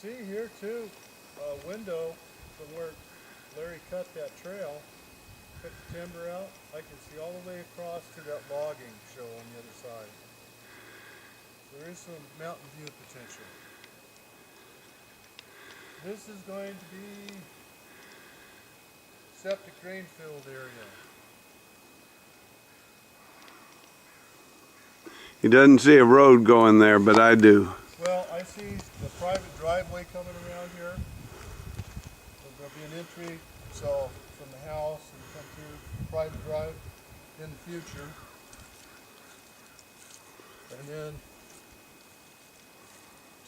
see here too, a window from where Larry cut that trail, cut the timber out. I can see all the way across to that logging show on the other side. There is some mountain view potential. This is going to be septic drain filled area. He doesn't see a road going there, but I do. Well, I see the private driveway coming around here. There'll be an entry, so from the house and come through the private drive in the future. And then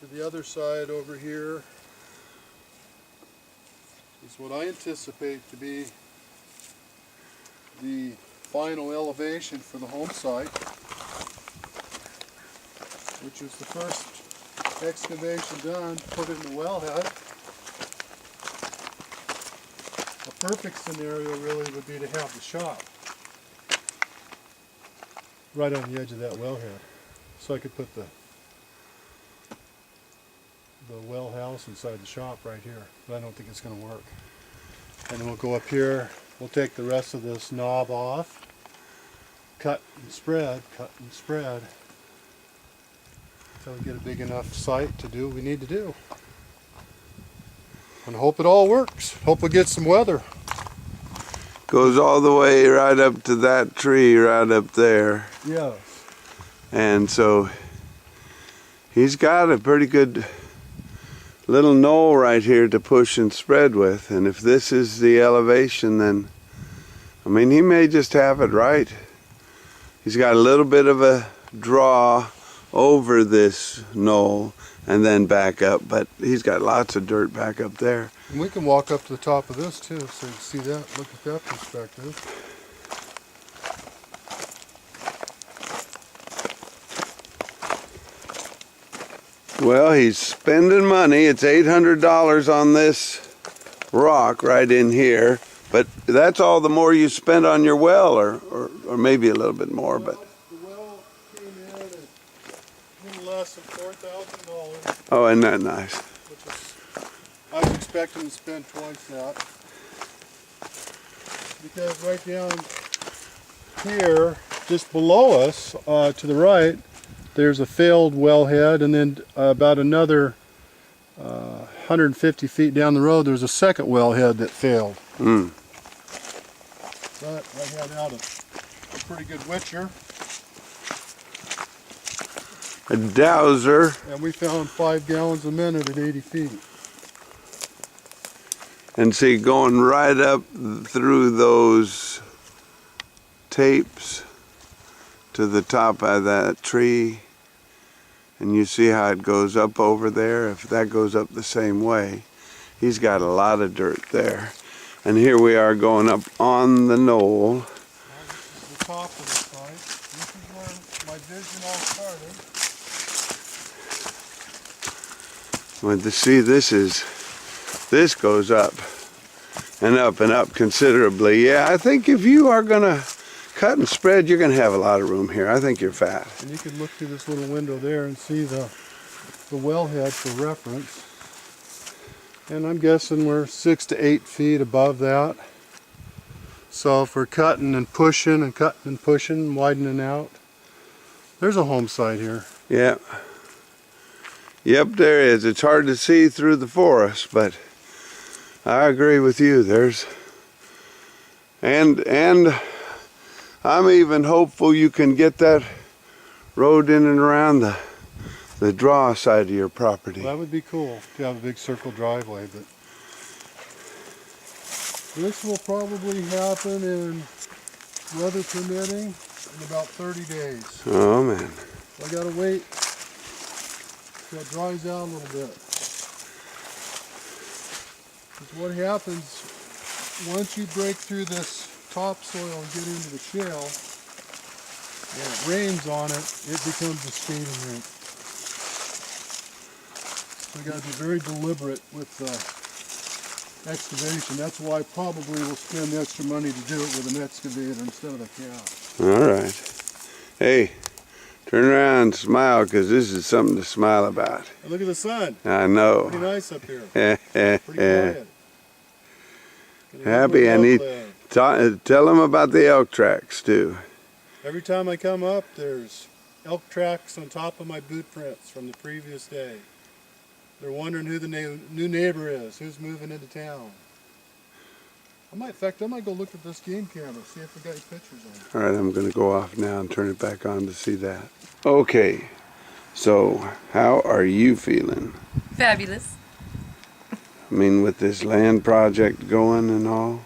to the other side over here is what I anticipate to be the final elevation for the home site, which is the first excavation done, put in the wellhead. A perfect scenario really would be to have the shop right on the edge of that wellhead. So I could put the well house inside the shop right here, but I don't think it's going to work. And then we'll go up here, we'll take the rest of this knob off, cut and spread, until we get a big enough site to do what we need to do. And hope it all works. Hope we get some weather. Goes all the way right up to that tree right up there. Yes. And so he's got a pretty good little knoll right here to push and spread with. And if this is the elevation, then, I mean, he may just have it right. He's got a little bit of a draw over this knoll and then back up, but he's got lots of dirt back up there. And we can walk up to the top of this too, so you can see that, look at that perspective. Well, he's spending money. It's $800 on this rock right in here, but that's all the more you spend on your well, or maybe a little bit more. But the well came in at a little less than $4,000. Oh, isn't that nice? Which is, I was expecting to spend twice that. Because right down here, just below us, to the right, there's a failed wellhead, and then about another 150 feet down the road, there's a second wellhead that failed. But I had out a pretty good witcher. A dowser. And we found 5 gallons a minute at 80 feet. And see, going right up through those tapes to the top of that tree, and you see how it goes up over there. If that goes up the same way, he's got a lot of dirt there. And here we are going up on the knoll. Well, this is the top of the site. This is where my vision all started. Well, to see, this goes up and up considerably. Yeah, I think if you are gonna cut and spread, you're gonna have a lot of room here. I think you're fat. And you can look through this little window there and see the wellhead for reference. And I'm guessing we're 6 to 8 feet above that. So if we're cutting and pushing and cutting and pushing, widening out, there's a home site here. Yeah. Yep, there is. It's hard to see through the forest, but I agree with you. And I'm even hopeful you can get that road in and around the draw side of your property. Well, that would be cool to have a big circle driveway, but this will probably happen in, weather permitting, in about 30 days. Oh man. I gotta wait till it dries out a little bit. Because what happens, once you break through this topsoil and get into the shale, when it rains on it, it becomes a skating rink. So we got to be very deliberate with excavation. That's why probably we'll spend extra money to do it with an excavator instead of a cow. All right. Hey, Turn around and smile, because this is something to smile about. And look at the sun. I know. Pretty nice up here. Pretty quiet. Happy. I need tell them about the elk tracks too. Every time I come up, there's elk tracks on top of my boot prints from the previous day. They're wondering who the new neighbor is, who's moving into town. In fact, I might go look at this game camera, see if we got any pictures on it. All right, I'm going to go off now and turn it back on to see that. Okay, so how are you feeling? Fabulous. I mean, with this land project going and all?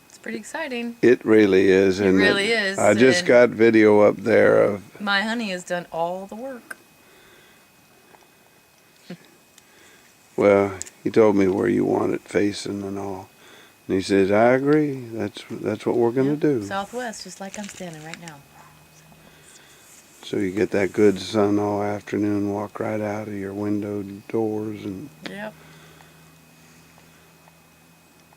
It's pretty exciting. It really is. It really is. I just got video up there of... My honey has done all the work. Well, he told me where you want it facing and all. And he says, I agree. That's what we're going to do. Southwest, just like I'm standing right now. So you get that good sun all afternoon, walk right out of your window doors and... Yep.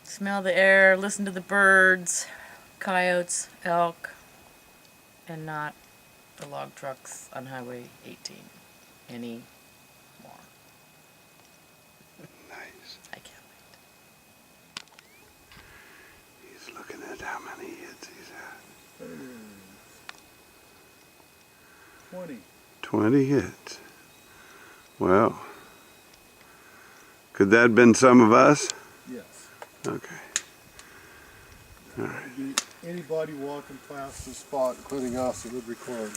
Smell the air, listen to the birds, coyotes, elk, and not the log trucks on Highway 18 anymore. Nice. I can't wait. He's looking at how many hits he's had. 20. 20 hits. Well, could that have been some of us? Yes. Okay. All right. Anybody walking past the spot, including us, it would record.